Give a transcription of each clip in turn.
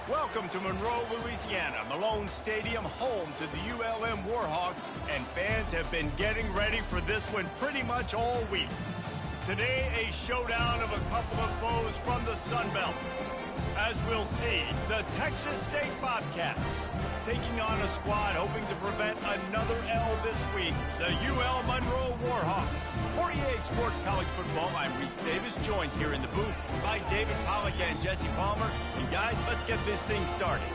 Welcome to Monroe, Louisiana, Malone Stadium, home to the ULM Warhawks, and fans have been getting ready for this one pretty much all week. Today, a showdown of a couple of foes from the Sun Belt. As we'll see, the Texas State Bobcats taking on a squad hoping to prevent another L this week, the UL Monroe Warhawks. For EA Sports College Football, I'm Reese Davis, joined here in the booth by David Pollack and Jesse Palmer. And guys, let's get this thing started.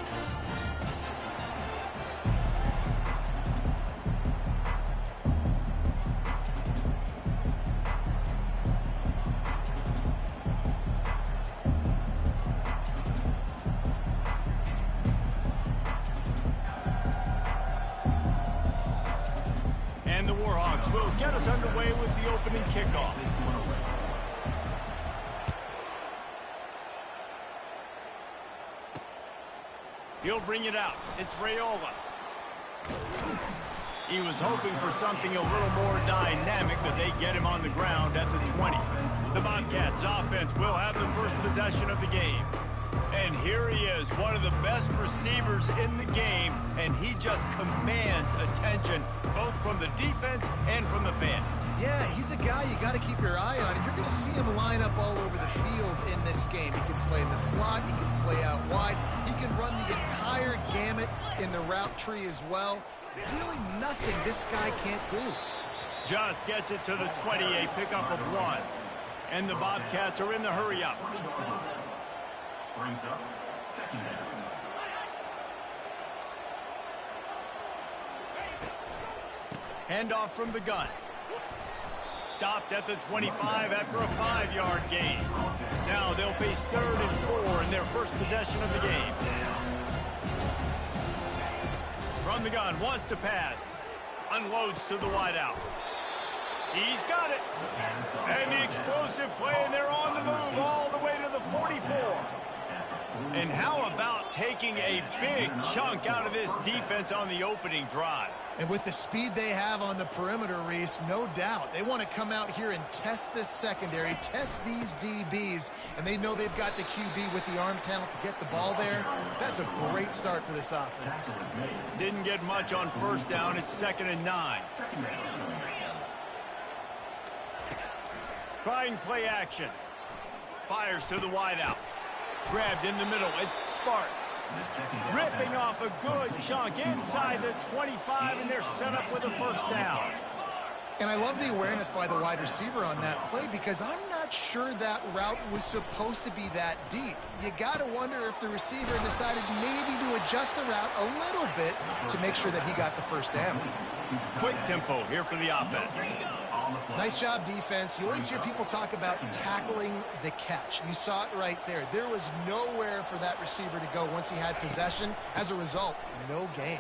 And the Warhawks will get us underway with the opening kickoff. He'll bring it out. It's Raiola. He was hoping for something a little more dynamic, but they get him on the ground at the 20. The Bobcats offense will have the first possession of the game. And here he is, one of the best receivers in the game, and he just commands attention, both from the defense and from the fans. Yeah, he's a guy you got to keep your eye on, and you're going to see him line up all over the field in this game. He can play in the slot, he can play out wide, he can run the entire gamut in the route tree as well. Really nothing this guy can't do. Just gets it to the 20, a pickup of 1. And the Bobcats are in the hurry-up. Brings up second down. Handoff from the gun. Stopped at the 25 after a 5-yard gain. Now they'll face 3rd and 4 in their first possession of the game. From the gun, wants to pass. Unloads to the wideout. He's got it. And the explosive play, and they're on the move all the way to the 44. And how about taking a big chunk out of this defense on the opening drive? And with the speed they have on the perimeter, Reese, no doubt, they want to come out here and test this secondary, test these DBs, and they know they've got the QB with the arm talent to get the ball there. That's a great start for this offense. Didn't get much on first down. It's 2nd and 9. Trying play action. Fires to the wideout. Grabbed in the middle, it's Sparks. Ripping off a good chunk inside the 25, and they're set up with a first down. And I love the awareness by the wide receiver on that play, because I'm not sure that route was supposed to be that deep. You got to wonder if the receiver decided maybe to adjust the route a little bit to make sure that he got the first down. Quick tempo here for the offense. Nice job, defense. You always hear people talk about tackling the catch. You saw it right there. There was nowhere for that receiver to go once he had possession. As a result, no gain.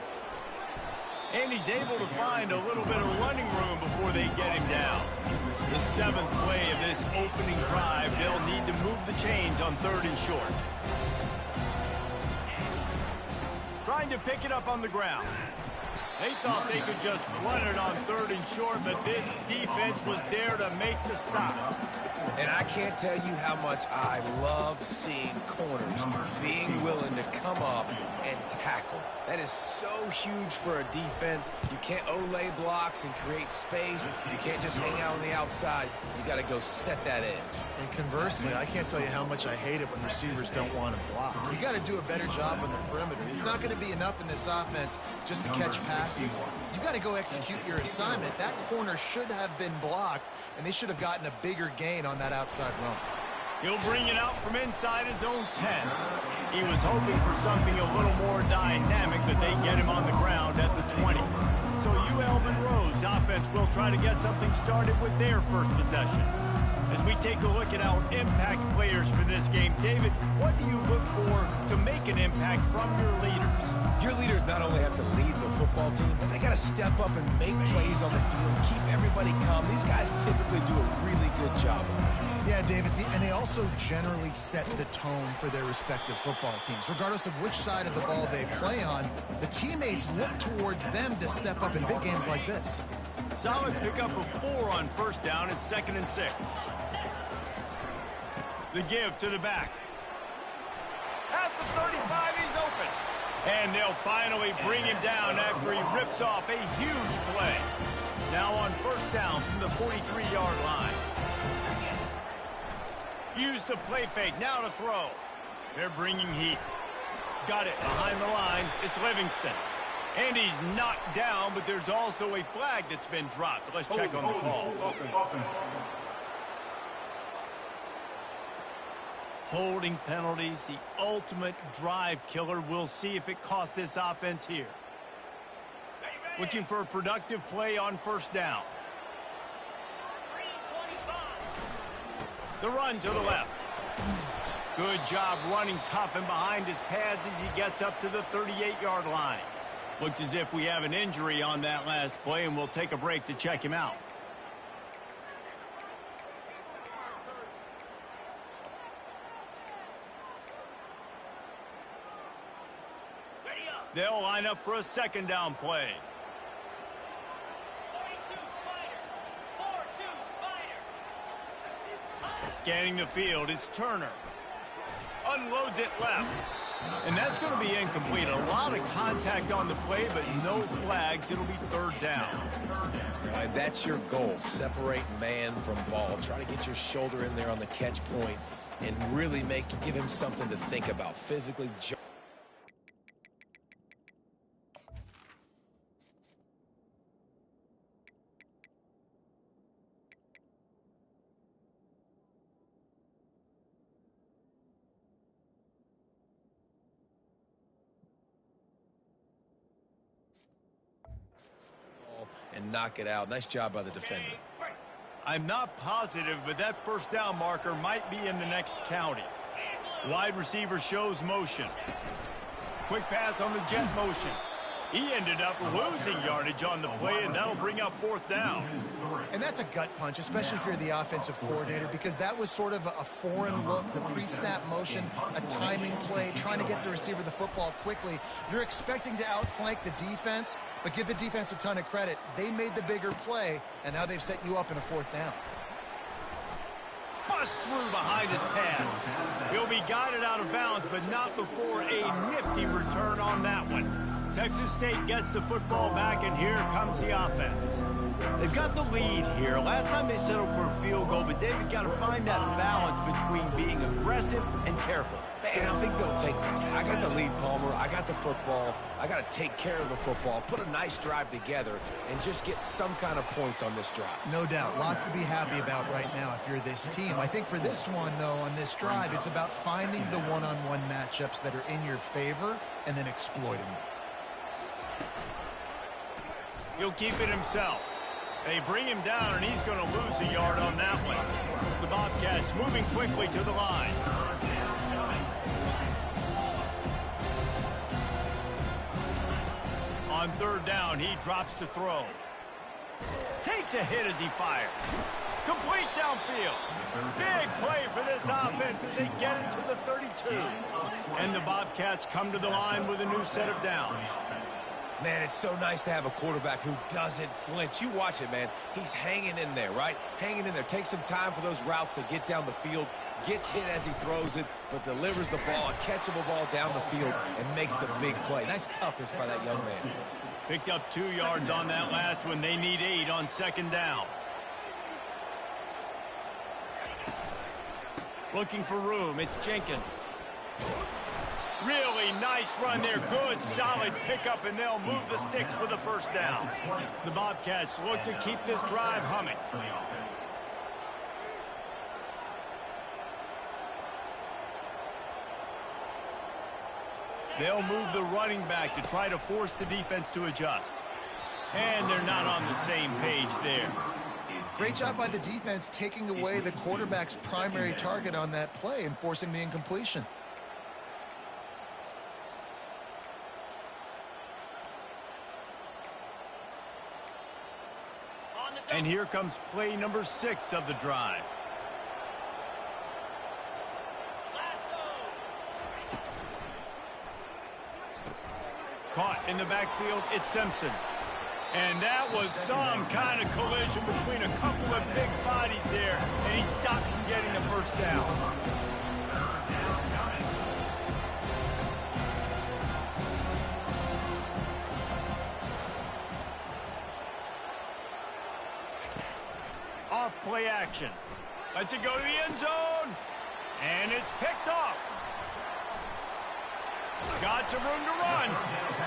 And he's able to find a little bit of running room before they get him down. The 7th play of this opening drive, they'll need to move the chains on 3rd and short. Trying to pick it up on the ground. They thought they could just run it on 3rd and short, but this defense was there to make the stop. And I can't tell you how much I love seeing corners being willing to come up and tackle. That is so huge for a defense. You can't olay blocks and create space. You can't just hang out on the outside. You got to go set that edge. And conversely, I can't tell you how much I hate it when receivers don't want to block. You got to do a better job on the perimeter. It's not going to be enough in this offense just to catch passes. You got to go execute your assignment. That corner should have been blocked, and they should have gotten a bigger gain on that outside run. He'll bring it out from inside his own 10. He was hoping for something a little more dynamic, but they get him on the ground at the 20. So UL Monroe's offense will try to get something started with their first possession. As we take a look at our impact players for this game, David, what do you look for to make an impact from your leaders? Your leaders not only have to lead the football team, but they got to step up and make plays on the field, keep everybody calm. These guys typically do a really good job of it. Yeah, David, and they also generally set the tone for their respective football teams. Regardless of which side of the ball they play on, the teammates look towards them to step up in big games like this. Solid pickup of 4 on first down. It's 2nd and 6. The give to the back. At the 35, he's open. And they'll finally bring him down after he rips off a huge play. Now on first down from the 43-yard line. Use the play fake, now to throw. They're bringing heat. Got it behind the line. It's Livingston. And he's knocked down, but there's also a flag that's been dropped. Let's check on the call. Holding penalties, the ultimate drive killer. We'll see if it costs this offense here. Looking for a productive play on first down. The run to the left. Good job running tough and behind his pads as he gets up to the 38-yard line. Looks as if we have an injury on that last play, and we'll take a break to check him out. They'll line up for a second down play. Scanning the field, it's Turner. Unloads it left. And that's going to be incomplete. A lot of contact on the play, but no flags. It'll be third down. Right, that's your goal. Separate man from ball. Try to get your shoulder in there on the catch point and really give him something to think about. Physically. And knock it out. Nice job by the defender. I'm not positive, but that first down marker might be in the next county. Wide receiver shows motion. Quick pass on the jet motion. He ended up losing yardage on the play, and that'll bring up fourth down. And that's a gut punch, especially if you're the offensive coordinator, because that was sort of a foreign look, the pre-snap motion, a timing play, trying to get the receiver the football quickly. You're expecting to outflank the defense, but give the defense a ton of credit. They made the bigger play, and now they've set you up in a fourth down. Bust through behind his pad. He'll be guided out of bounds, but not before a nifty return on that one. Texas State gets the football back, and here comes the offense. They've got the lead here. Last time they settled for a field goal, but David got to find that balance between being aggressive and careful. Man, I think they'll take that. I got the lead, Palmer. I got the football. I got to take care of the football, put a nice drive together, and just get some kind of points on this drive. No doubt. Lots to be happy about right now if you're this team. I think for this one, though, on this drive, it's about finding the one-on-one matchups that are in your favor and then exploiting them. He'll keep it himself. They bring him down, and he's going to lose a yard on that one. The Bobcats moving quickly to the line. On third down, he drops to throw. Takes a hit as he fires. Complete downfield. Big play for this offense as they get it to the 32. And the Bobcats come to the line with a new set of downs. Man, it's so nice to have a quarterback who doesn't flinch. You watch it, man. He's hanging in there, right? Hanging in there. Takes some time for those routes to get down the field. Gets hit as he throws it, but delivers the ball, a catchable ball down the field, and makes the big play. Nice toughness by that young man. Picked up 2 yards on that last one. They need 8 on second down. Looking for room. It's Jenkins. Really nice run there. Good, solid pickup, and they'll move the sticks with a first down. The Bobcats look to keep this drive humming. They'll move the running back to try to force the defense to adjust. And they're not on the same page there. Great job by the defense taking away the quarterback's primary target on that play and forcing the incompletion. And here comes play number 6 of the drive. Caught in the backfield, it's Simpson. And that was some kind of collision between a couple of big bodies there, and he stopped from getting the first down. possession. Lets it go to the end zone. And it's picked off. Got some room to run.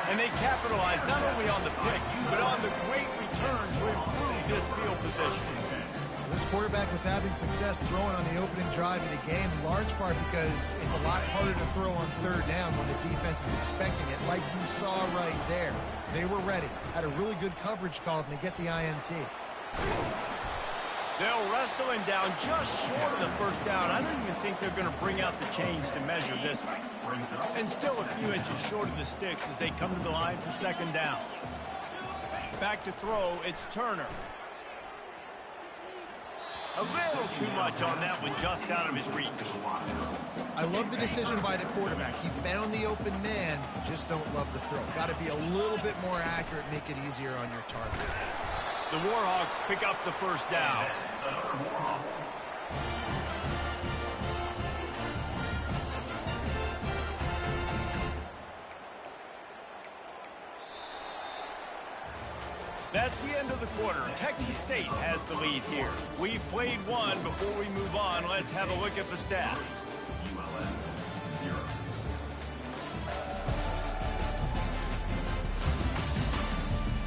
And they capitalize not only on the pick, but on the great return to improve this field position. This quarterback was having success throwing on the opening drive of the game, in large part because it's a lot harder to throw on third down when the defense is expecting it, like you saw right there. They were ready. Had a really good coverage call and they get the INT. They'll wrestle him down just short of the first down. I don't even think they're going to bring out the chains to measure this one. And still a few inches short of the sticks as they come to the line for second down. Back to throw, it's Turner. A little too much on that one, just out of his reach. I love the decision by the quarterback. He found the open man, just don't love the throw. Got to be a little bit more accurate, make it easier on your target. The Warhawks pick up the first down. That's the end of the quarter. Texas State has the lead here. We've played one. Before we move on, let's have a look at the stats.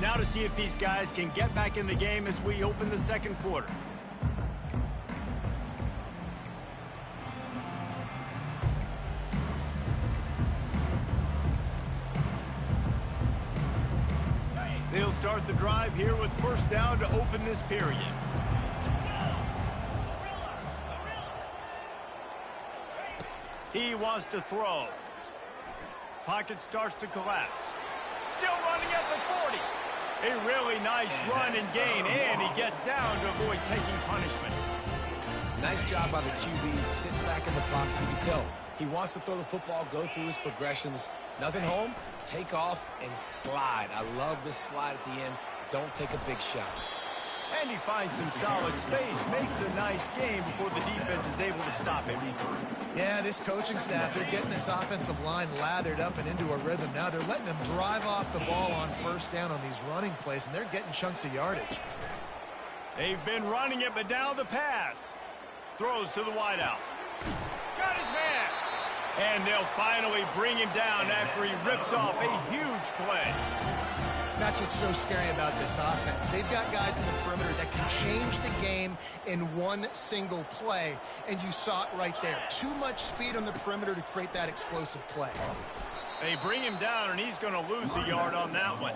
Now to see if these guys can get back in the game as we open the second quarter. They'll start the drive here with first down to open this period. He wants to throw. Pocket starts to collapse. Still running at the 40. A really nice run and gain, and he gets down to avoid taking punishment. Nice job by the QB, sitting back in the pocket. You can tell he wants to throw the football, go through his progressions. Nothing home, take off, and slide. I love this slide at the end. Don't take a big shot. And he finds some solid space, makes a nice game before the defense is able to stop him. Yeah, this coaching staff, they're getting this offensive line lathered up and into a rhythm. Now they're letting them drive off the ball on first down on these running plays, and they're getting chunks of yardage. They've been running it, but now the pass. Throws to the wideout. Got his man. And they'll finally bring him down after he rips off a huge play. That's what's so scary about this offense. They've got guys in the perimeter that can change the game in one single play, and you saw it right there. Too much speed on the perimeter to create that explosive play. They bring him down, and he's going to lose a yard on that one.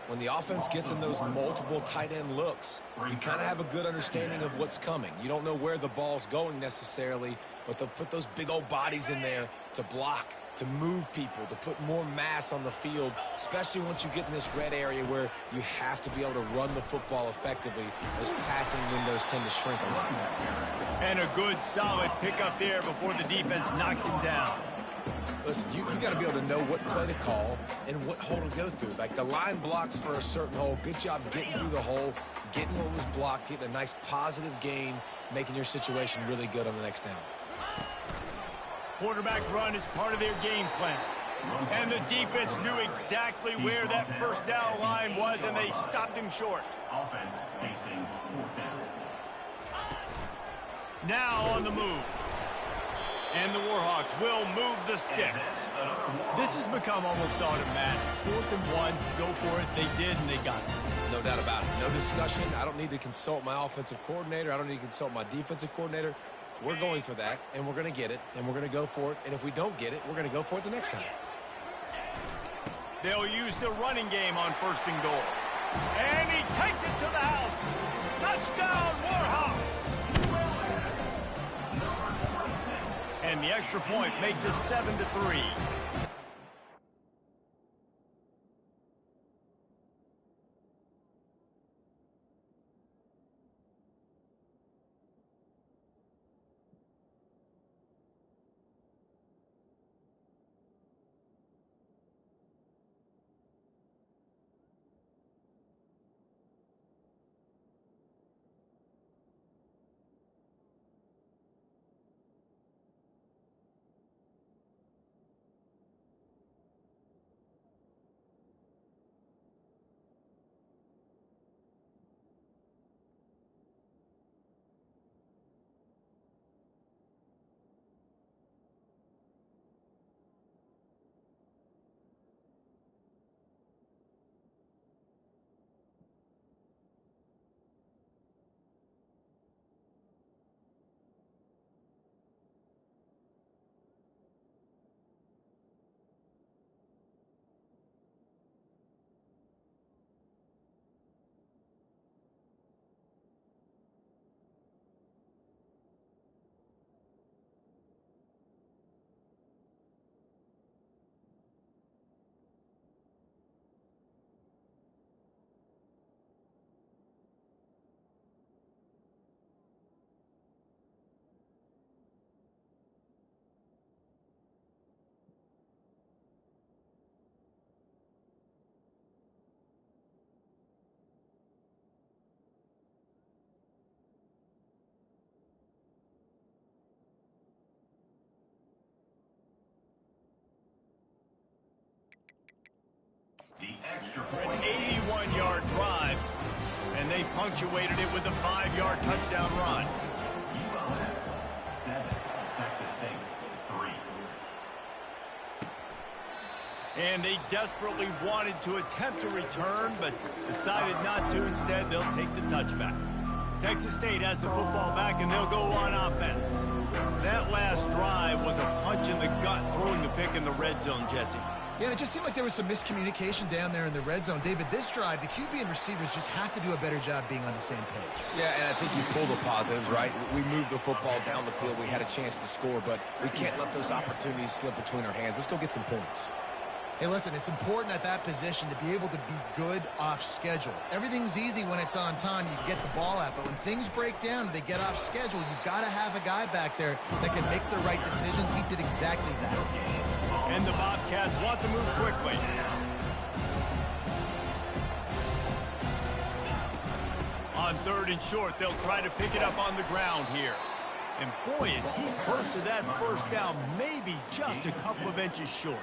When the offense gets in those multiple tight end looks, you kind of have a good understanding of what's coming. You don't know where the ball's going necessarily, but they'll put those big old bodies in there to block, to move people, to put more mass on the field, especially once you get in this red area where you have to be able to run the football effectively. Those passing windows tend to shrink a lot. And a good, solid pickup there before the defense knocks him down. Listen, you got to be able to know what play to call and what hole to go through. Like the line blocks for a certain hole. Good job getting through the hole, getting what was blocked, getting a nice positive gain, making your situation really good on the next down. Quarterback run is part of their game plan. And the defense knew exactly where that first down line was, and they stopped him short. Offense facing fourth down. Now on the move. And the Warhawks will move the sticks. This has become almost automatic. 4th and 1, go for it. They did, and they got it. No doubt about it. No discussion. I don't need to consult my offensive coordinator. I don't need to consult my defensive coordinator. We're going for that, and we're going to get it, and we're going to go for it. And if we don't get it, we're going to go for it the next time. They'll use the running game on 1st and goal. And he takes it to the house. Touchdown, Warhawks! And the extra point makes it 7-3. punctuated it with a 5-yard touchdown run. ULM 7, Texas State 3. And they desperately wanted to attempt a return, but decided not to. Instead, they'll take the touchback. Texas State has the football back, and they'll go on offense. That last drive was a punch in the gut, throwing the pick in the red zone, Jesse. Yeah, and it just seemed like there was some miscommunication down there in the red zone. David, this drive, the QB and receivers just have to do a better job being on the same page. Yeah, and I think you pull the positives, right? We moved the football down the field. We had a chance to score, but we can't let those opportunities slip between our hands. Let's go get some points. Hey, listen, it's important at that position to be able to be good off schedule. Everything's easy when it's on time. You can get the ball out, but when things break down and they get off schedule, you've got to have a guy back there that can make the right decisions. He did exactly that. And the Bobcats want to move quickly. On 3rd and short, they'll try to pick it up on the ground here. And boy, is he close to that first down, maybe just a couple of inches short.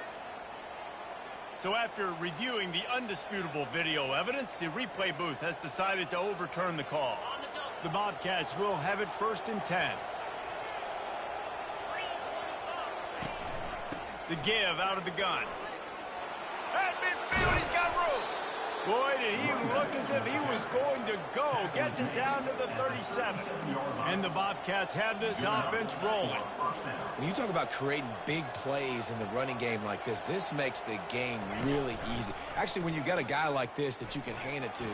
So after reviewing the undisputable video evidence, the replay booth has decided to overturn the call. The Bobcats will have it 1st and 10. The give out of the gun. At midfield, he's got room. Boy, did he look as if he was going to go. Gets it down to the 37. And the Bobcats have this offense rolling. When you talk about creating big plays in the running game like this, this makes the game really easy. Actually, when you got a guy like this that you can hand it to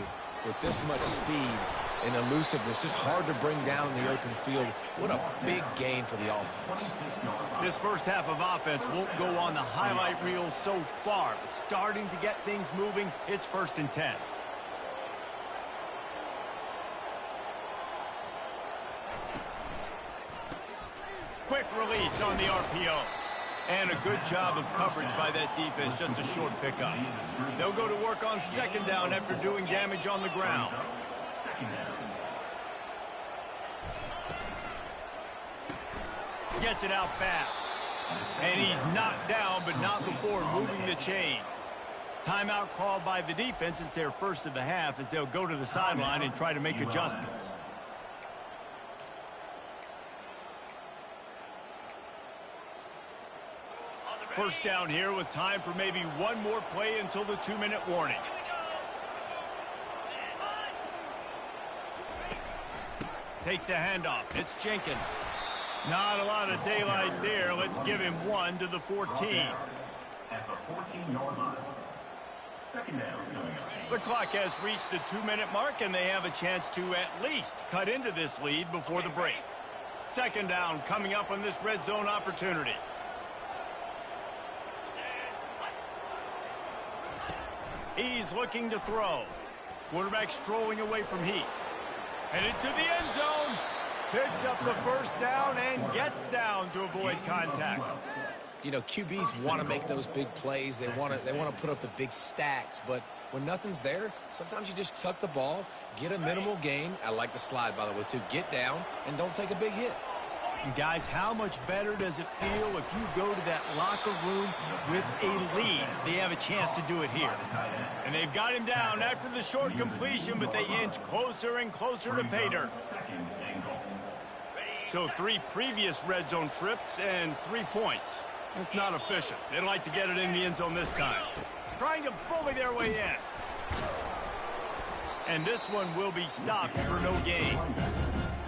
with this much speed and elusiveness, just hard to bring down in the open field, what a big gain for the offense. This first half of offense won't go on the highlight reel so far, but starting to get things moving, it's 1st and 10. Quick release on the RPO. And a good job of coverage by that defense, just a short pickup. They'll go to work on 2nd down after doing damage on the ground. Gets it out fast. And he's knocked down, but not before moving the chains. Timeout called by the defense. It's their first of the half as they'll go to the sideline and try to make adjustments. First down here with time for maybe one more play until the 2-minute warning. Takes the handoff. It's Jenkins. Not a lot of daylight there. Let's give him 1 to the 14. At the 14-yard line. 2nd down. The clock has reached the 2-minute mark, and they have a chance to at least cut into this lead before the break. 2nd down coming up on this red zone opportunity. He's looking to throw. Quarterback strolling away from Heat. Headed to the end zone. Picks up the first down and gets down to avoid contact. You know, QBs want to make those big plays. They want to put up the big stats. But when nothing's there, sometimes you just tuck the ball, get a minimal gain. I like the slide, by the way, too. Get down and don't take a big hit. And guys, how much better does it feel if you go to that locker room with a lead? They have a chance to do it here. And they've got him down after the short completion, but they inch closer and closer to pay dirt. So 3 previous red zone trips and 3 points. That's not efficient. They'd like to get it in the end zone this time. Trying to bully their way in. And this one will be stopped for no gain.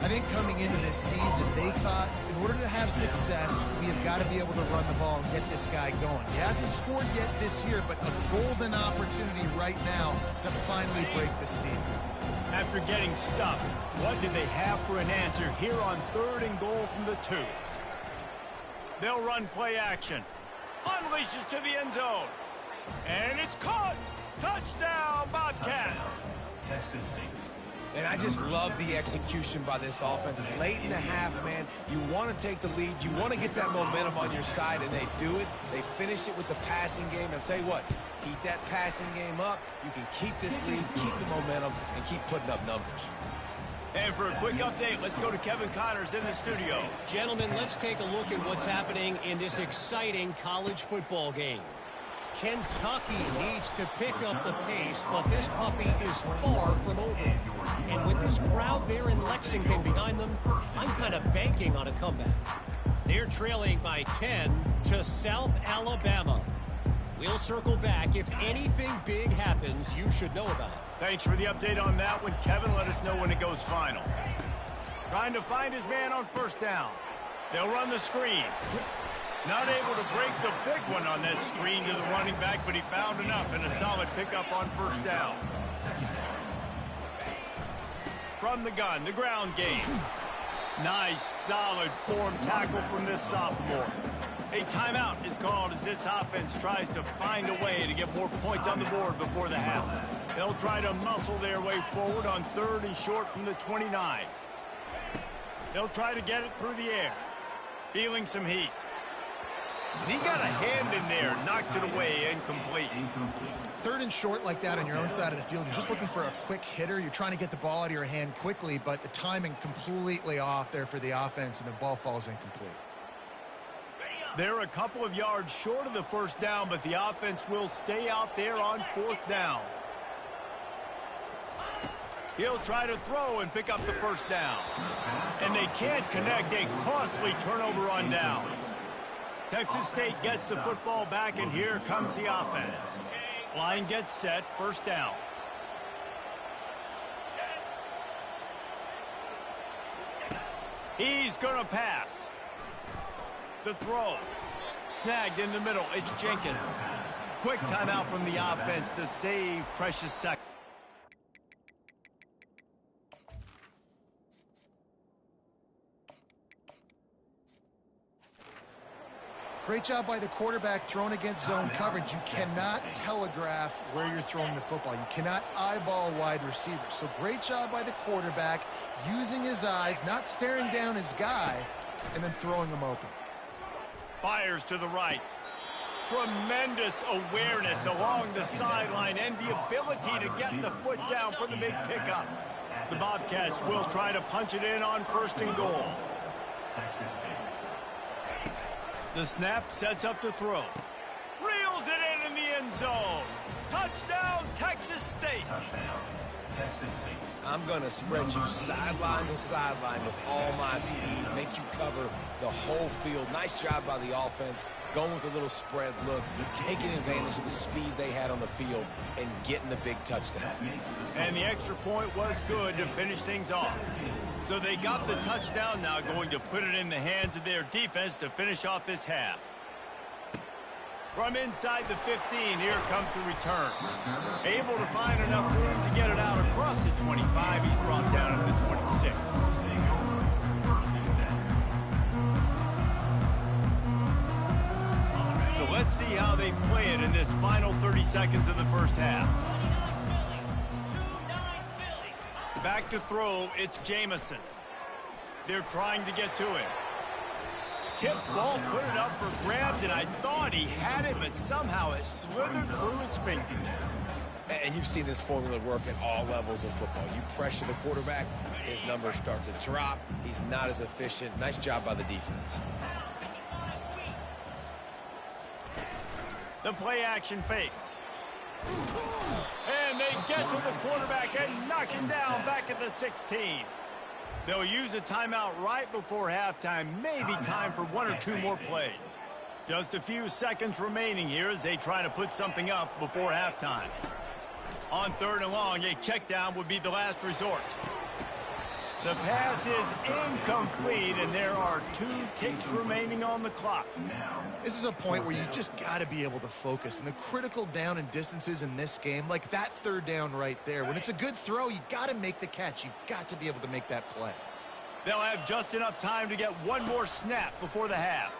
I think coming into this season, they thought in order to have success, we have got to be able to run the ball and get this guy going. He hasn't scored yet this year, but a golden opportunity right now to finally break the seal. After getting stuffed, what do they have for an answer here on 3rd and goal from the 2? They'll run play action. Unleashes to the end zone. And it's caught. Touchdown, Bobcats. Texas State. And I just love the execution by this offense. Late in the half, man, you want to take the lead. You want to get that momentum on your side, and they do it. They finish it with the passing game. I'll tell you what, keep that passing game up. You can keep this lead, keep the momentum, and keep putting up numbers. And for a quick update, let's go to Kevin Connors in the studio. Gentlemen, let's take a look at what's happening in this exciting college football game. Kentucky needs to pick up the pace, but this puppy is far from over. And with this crowd there in Lexington behind them, I'm kind of banking on a comeback. They're trailing by 10 to South Alabama. We'll circle back. If anything big happens, you should know about it. Thanks for the update on that one, Kevin. Let us know when it goes final. Trying to find his man on first down. They'll run the screen. Not able to break the big one on that screen to the running back, but he found enough and a solid pickup on first down. From the gun, the ground game. Nice, solid form tackle from this sophomore. A timeout is called as this offense tries to find a way to get more points on the board before the half. They'll try to muscle their way forward on 3rd and short from the 29. They'll try to get it through the air. Feeling some heat. And he got a hand in there, knocks it away, incomplete. 3rd and short like that on your own side of the field, you're just looking for a quick hitter. You're trying to get the ball out of your hand quickly, but the timing completely off there for the offense, and the ball falls incomplete. They're a couple of yards short of the first down, but the offense will stay out there on 4th down. He'll try to throw and pick up the first down. And they can't connect, a costly turnover on downs. Texas State gets the football back, and here comes the offense. Line gets set, first down. He's going to pass. The throw. Snagged in the middle. It's Jenkins. Quick timeout from the offense to save precious seconds. Great job by the quarterback throwing against zone coverage. You cannot telegraph where you're throwing the football. You cannot eyeball wide receivers. So great job by the quarterback using his eyes, not staring down his guy, and then throwing him open. Fires to the right. Tremendous awareness along the sideline and the ability to get the foot down for the big pickup. The Bobcats will try to punch it in on 1st and goal. The snap sets up the throw. Reels it in the end zone. Touchdown, Texas State. Touchdown, Texas State. I'm going to spread you sideline to sideline with all my speed, make you cover the whole field. Nice job by the offense, going with a little spread look, taking advantage of the speed they had on the field, and getting the big touchdown. And the extra point was good to finish things off. So they got the touchdown, now going to put it in the hands of their defense to finish off this half. From inside the 15, here comes the return. Able to find enough room to get it out across the 25. He's brought down at the 26. So let's see how they play it in this final 30 seconds of the first half. Back to throw, it's Jamison. They're trying to get to him. Tip ball, put it up for grabs, and I thought he had it, but somehow it slithered through his fingers. And you've seen this formula work at all levels of football. You pressure the quarterback, his numbers start to drop. He's not as efficient. Nice job by the defense. The play action fake. And they get to the quarterback and knock him down back at the 16. They'll use a timeout right before halftime. Maybe time for 1 or 2 more plays. Just a few seconds remaining here as they try to put something up before halftime. On 3rd and long, a check down would be the last resort. The pass is incomplete, and there are 2 ticks remaining on the clock. This is a point where you just got to be able to focus. And the critical down and distances in this game, like that 3rd down right there, when it's a good throw, you got to make the catch. You've got to be able to make that play. They'll have just enough time to get 1 more snap before the half.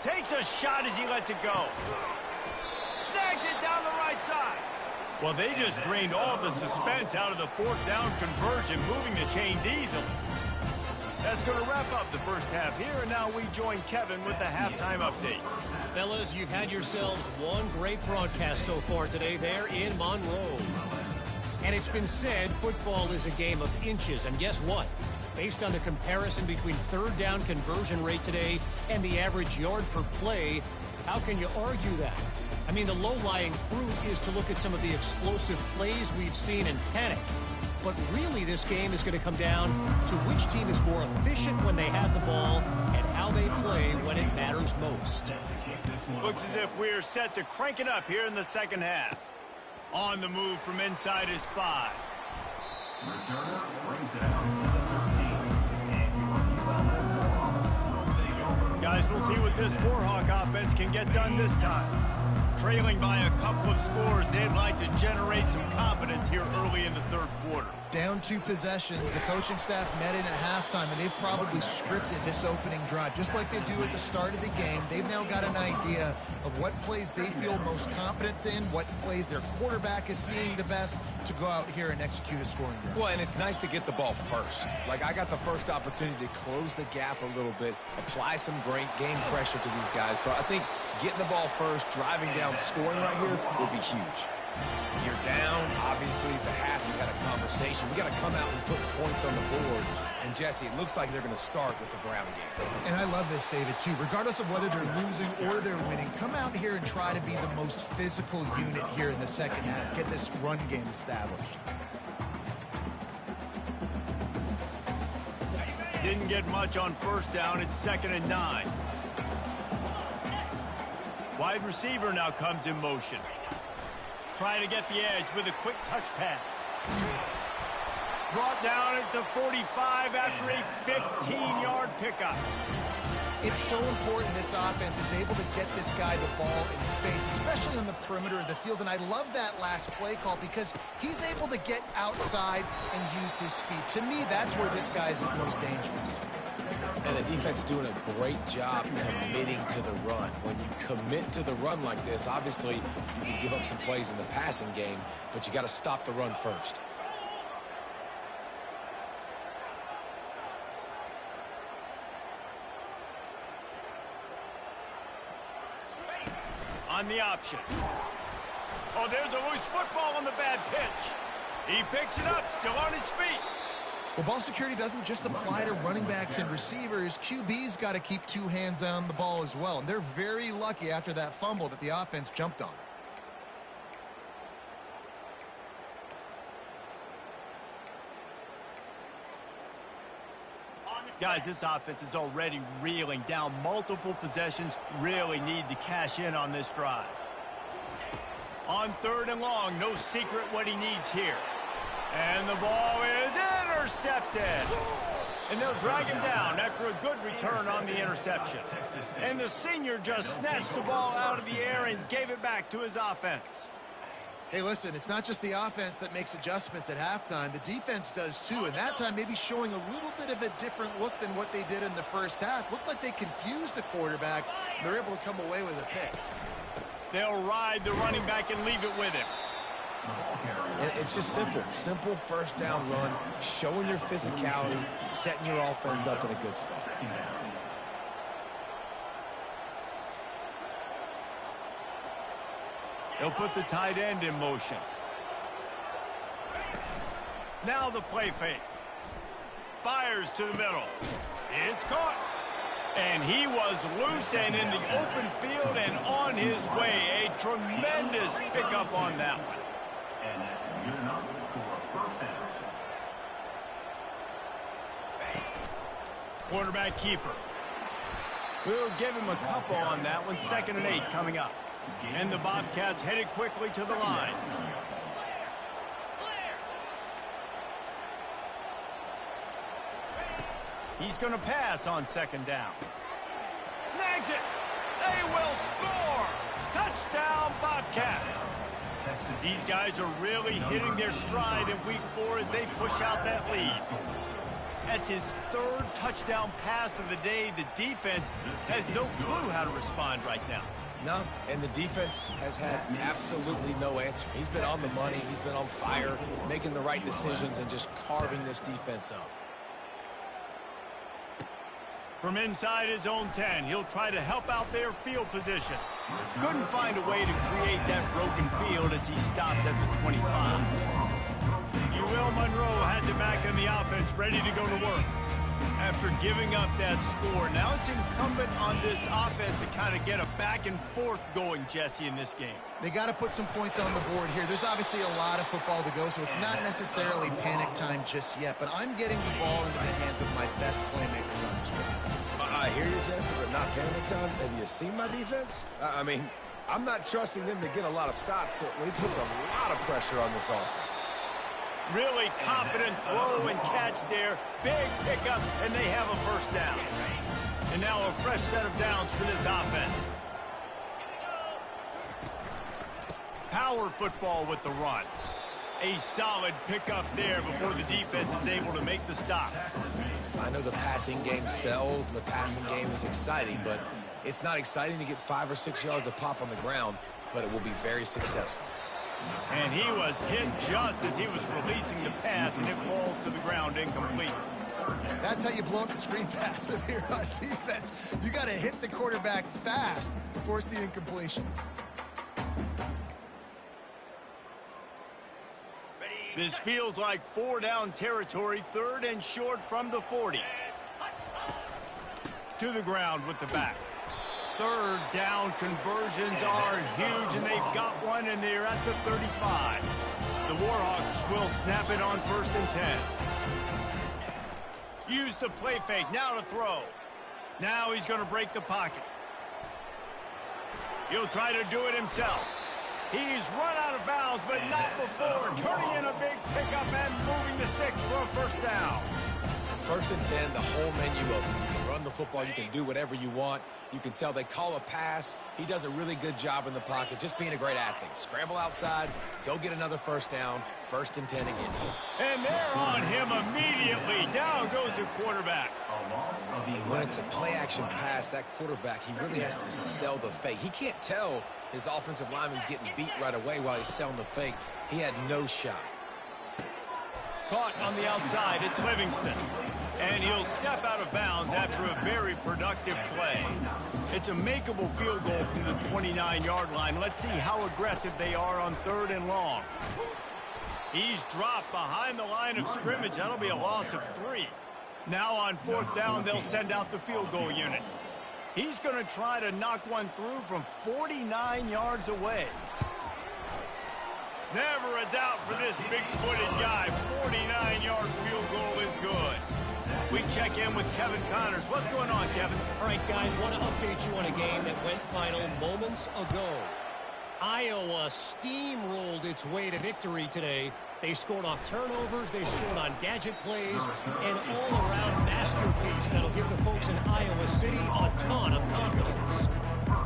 Takes a shot as he lets it go. Snags it down the right side. Well, they just drained all the suspense out of the 4th down conversion, moving the chains easily. That's going to wrap up the first half here, and now we join Kevin with the halftime update. Fellas, you've had yourselves one great broadcast so far today there in Monroe. And it's been said football is a game of inches, and guess what? Based on the comparison between 3rd down conversion rate today and the average yard per play, How can you argue that? I mean, the low-lying fruit is to look at some of the explosive plays we've seen and panic. But really, this game is going to come down to which team is more efficient when they have the ball and how they play when it matters most. Looks as if we're set to crank it up here in the second half. On the move from inside his 5. Returner brings it out to the 13. And your Warhawks will take over. Guys, we'll see what this Warhawk offense can get done this time. Trailing by a couple of scores, they'd like to generate some confidence here early in the third quarter. Down 2 possessions, the coaching staff met in at halftime, and they've probably scripted this opening drive. Just like they do at the start of the game, they've now got an idea of what plays they feel most confident in, what plays their quarterback is seeing the best to go out here and execute a scoring drive. Well, and it's nice to get the ball first. Like, I got the first opportunity to close the gap a little bit, apply some great game pressure to these guys. So I think getting the ball first, driving down, scoring right here will be huge. You're down. Obviously, at the half, you had a conversation. We got to come out and put points on the board. And, Jesse, it looks like they're going to start with the ground game. And I love this, David, too. Regardless of whether they're losing or they're winning, come out here and try to be the most physical unit here in the second half. Get this run game established. Didn't get much on first down. It's 2nd and 9. Wide receiver now comes in motion. Trying to get the edge with a quick touch pass. Brought down at the 45 after a 15-yard pickup. It's so important this offense is able to get this guy the ball in space, especially on the perimeter of the field. And I love that last play call because he's able to get outside and use his speed. To me, that's where this guy is his most dangerous. And the defense doing a great job committing to the run. When you commit to the run like this, obviously you can give up some plays in the passing game, but you got to stop the run first. On the option. Oh, there's a loose football on the bad pitch. He picks it up, still on his feet. Well, ball security doesn't just apply to running backs and receivers. QB's got to keep 2 hands on the ball as well. And they're very lucky after that fumble that the offense jumped on. Guys, this offense is already reeling down multiple possessions. Really need to cash in on this drive. On 3rd and long, no secret what he needs here. And the ball is intercepted. And they'll drag him down after a good return on the interception. And the senior just snatched the ball out of the air and gave it back to his offense. Hey, listen, it's not just the offense that makes adjustments at halftime. The defense does too, and that time maybe showing a little bit of a different look than what they did in the first half. Looked like they confused the quarterback, and they're able to come away with a pick. They'll ride the running back and leave it with him. And it's just simple. Simple first down run, showing your physicality, setting your offense up in a good spot. He'll put the tight end in motion. Now the play fake. Fires to the middle. It's caught. And he was loose and in the open field and on his way. A tremendous pickup on that one. And that's good enough for a first down. Quarterback keeper. We'll give him a couple on that one. 2nd and 8 coming up. And the Bobcats headed quickly to the line. He's going to pass on 2nd down. Snags it. They will score. Touchdown, Bobcats. These guys are really hitting their stride in week 4 as they push out that lead. That's his 3rd touchdown pass of the day. The defense has no clue how to respond right now. No, and the defense has had absolutely no answer. He's been on the money. He's been on fire, making the right decisions and just carving this defense up. From inside his own 10, he'll try to help out their field position. Couldn't find a way to create that broken field as he stopped at the 25. UL Monroe has it back in the offense, ready to go to work. After giving up that score, now it's incumbent on this offense to kind of get a back and forth going, Jesse, in this game. They got to put some points on the board here. There's obviously a lot of football to go, so it's not necessarily panic time just yet, but I'm getting the ball into the hands of my best playmakers on this drive. I hear you, Jesse, but not panic time. Have you seen my defense? I mean, I'm not trusting them to get a lot of stops, so it puts a lot of pressure on this offense. Really confident throw and catch there. Big pickup, and they have a first down. And now a fresh set of downs for this offense. Power football with the run. A solid pickup there before the defense is able to make the stop. I know the passing game sells, and the passing game is exciting, but it's not exciting to get 5 or 6 yards of pop on the ground, but it will be very successful. And he was hit just as he was releasing the pass, and it falls to the ground incomplete. That's how you blow up the screen pass here on defense. You got to hit the quarterback fast to force the incompletion. This feels like 4-down territory, 3rd and short from the 40. To the ground with the back. 3rd down conversions are huge, and they've got one, and they're at the 35. The Warhawks will snap it on 1st and 10. Use the play fake, now to throw. Now he's going to break the pocket. He'll try to do it himself. He's run out of bounds, but not before. Turning in a big pickup and moving the sticks for a first down. 1st and 10, the whole menu open. You can run the football. You can do whatever you want. You can tell they call a pass. He does a really good job in the pocket, just being a great athlete. Scramble outside, go get another first down. 1st and 10 again. And they're on him immediately. Down goes the quarterback. When it's a play-action pass, that quarterback, he really has to sell the fake. He can't tell his offensive lineman's getting beat right away while he's selling the fake. He had no shot. Caught on the outside, it's Livingston. And he'll step out of bounds after a very productive play. It's a makeable field goal from the 29-yard line. Let's see how aggressive they are on 3rd and long. He's dropped behind the line of scrimmage. That'll be a loss of 3. Now on 4th down, they'll send out the field goal unit. He's going to try to knock one through from 49 yards away. Never a doubt for this big-footed guy. 49-yard field goal is good. We check in with Kevin Connors. What's going on, Kevin? All right, guys, want to update you on a game that went final moments ago. Iowa steamrolled its way to victory today. They scored off turnovers, they scored on gadget plays, an all-around masterpiece that'll give the folks in Iowa City a ton of confidence.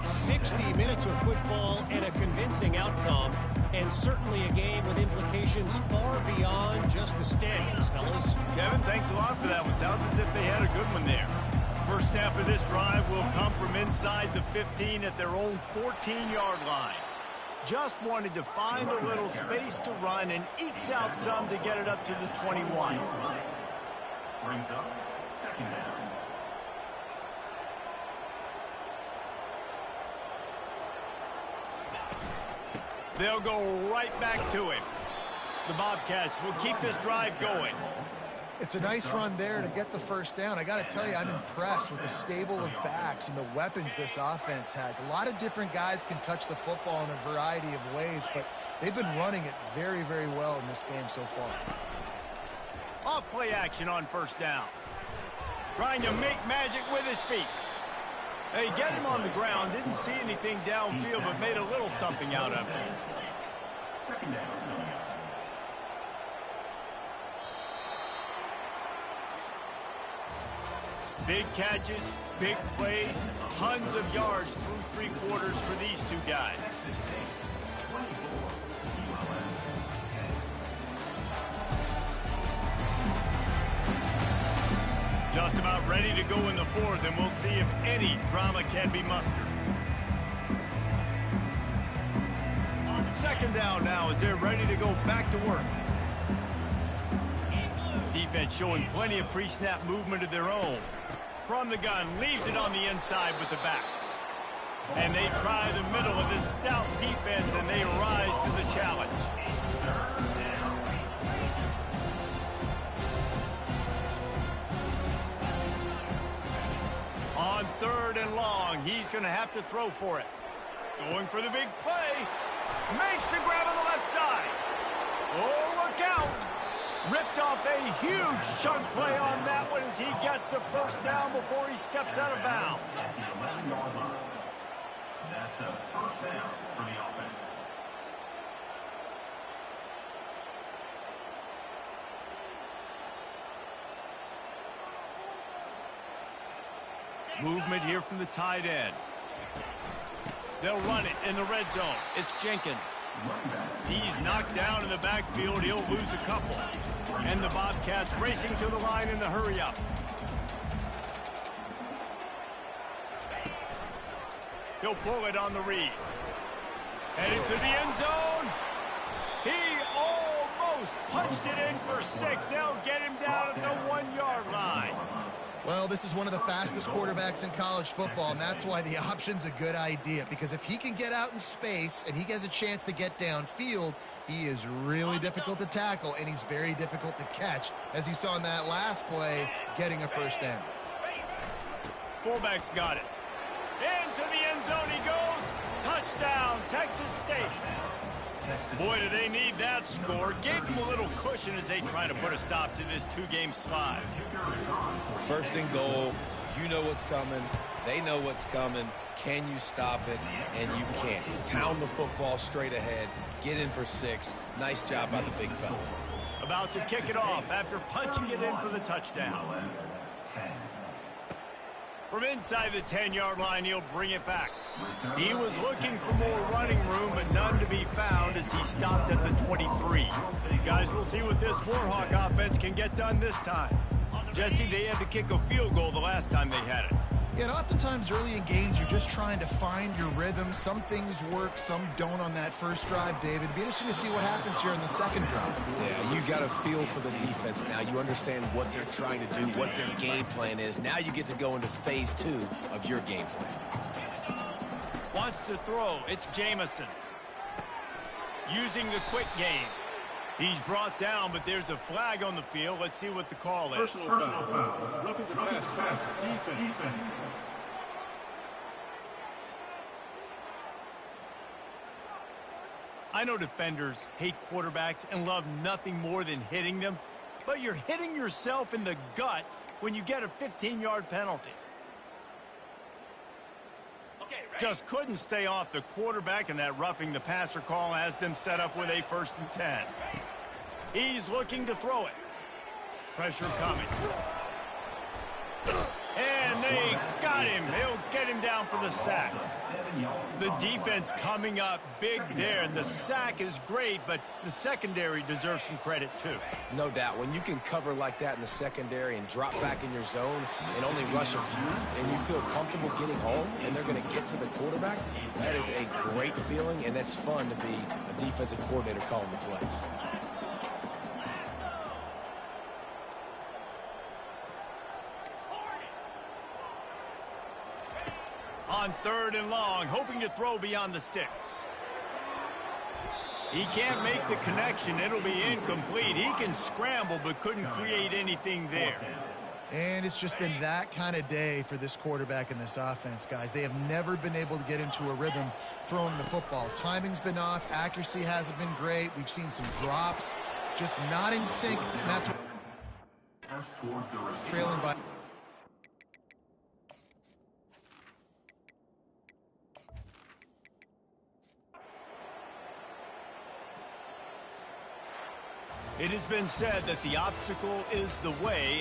60 minutes of football and a convincing outcome, and certainly a game with implications far beyond just the standings, fellas. Kevin, thanks a lot for that one. Sounds as if they had a good one there. First snap of this drive will come from inside the 15 at their own 14-yard line. Just wanted to find a little space to run and ekes out some to get it up to the 21. Brings up 2nd down. They'll go right back to him. The Bobcats will keep this drive going. It's a nice run there to get the first down. I got to tell you, I'm impressed with the stable of backs and the weapons this offense has. A lot of different guys can touch the football in a variety of ways, but they've been running it very, very well in this game so far. Off play action on first down. Trying to make magic with his feet. They get him on the ground. Didn't see anything downfield, but made a little something out of it. 2nd down. Big catches, big plays, tons of yards through 3 quarters for these two guys. Just about ready to go in the 4th, and we'll see if any drama can be mustered. 2nd down now as they're ready to go back to work. Defense showing plenty of pre-snap movement of their own. From the gun, leaves it on the inside with the back. And they try the middle of this stout defense, and they rise to the challenge. On 3rd and long, he's going to have to throw for it. Going for the big play. Makes the grab on the left side. Oh, look out. Ripped off a huge chunk play on that one as he gets the first down before he steps out of bounds. At the 11-yard line. That's a first down for the offense. Movement here from the tight end. They'll run it in the red zone. It's Jenkins. He's knocked down in the backfield. He'll lose a couple. And the Bobcats racing to the line in the hurry up. He'll pull it on the read. Heading to the end zone. He almost punched it in for 6. They'll get him down at the 1-yard line. Well, this is one of the fastest quarterbacks in college football, and that's why the option's a good idea, because if he can get out in space and he has a chance to get downfield, he is really difficult to tackle, and he's very difficult to catch, as you saw in that last play, getting a first down. Fullback's got it. Into the end zone he goes. Touchdown, Texas State. Boy, do they need that score. Gave them a little cushion as they try to put a stop to this 2-game slide. First and goal. You know what's coming. They know what's coming. Can you stop it? And you can't. Pound the football straight ahead. Get in for 6. Nice job by the big fella. About to kick it off after punching it in for the touchdown. From inside the 10-yard line, he'll bring it back. He was looking for more running room, but none to be found as he stopped at the 23. Guys, we'll see what this Warhawk offense can get done this time. Jesse, they had to kick a field goal the last time they had it. Yeah, and oftentimes early in games, you're just trying to find your rhythm. Some things work, some don't on that first drive, David. It'd be interesting to see what happens here in the second drive. Yeah, you got a feel for the defense now. You understand what they're trying to do, what their game plan is. Now you get to go into phase 2 of your game plan. Wants to throw. It's Jamison. Using the quick game. He's brought down, but there's a flag on the field. Let's see what the call is. Personal foul. Roughing the pass. Defense. I know defenders hate quarterbacks and love nothing more than hitting them, but you're hitting yourself in the gut when you get a 15-yard penalty. Just couldn't stay off the quarterback, and that roughing the passer call has them set up with a 1st and 10. He's looking to throw it. Pressure coming. And they got him. He'll get him down for the sack. The defense coming up big there, and the sack is great, but the secondary deserves some credit too. No doubt. When you can cover like that in the secondary and drop back in your zone and only rush a few, and you feel comfortable getting home, and they're going to get to the quarterback, that is a great feeling, and that's fun to be a defensive coordinator calling the plays. On 3rd and long, hoping to throw beyond the sticks. He can't make the connection. It'll be incomplete. He can scramble, but couldn't create anything there. And it's just been that kind of day for this quarterback and this offense, guys. They have never been able to get into a rhythm throwing the football. Timing's been off. Accuracy hasn't been great. We've seen some drops. Just not in sync. And that's what trailing by. It has been said that the obstacle is the way.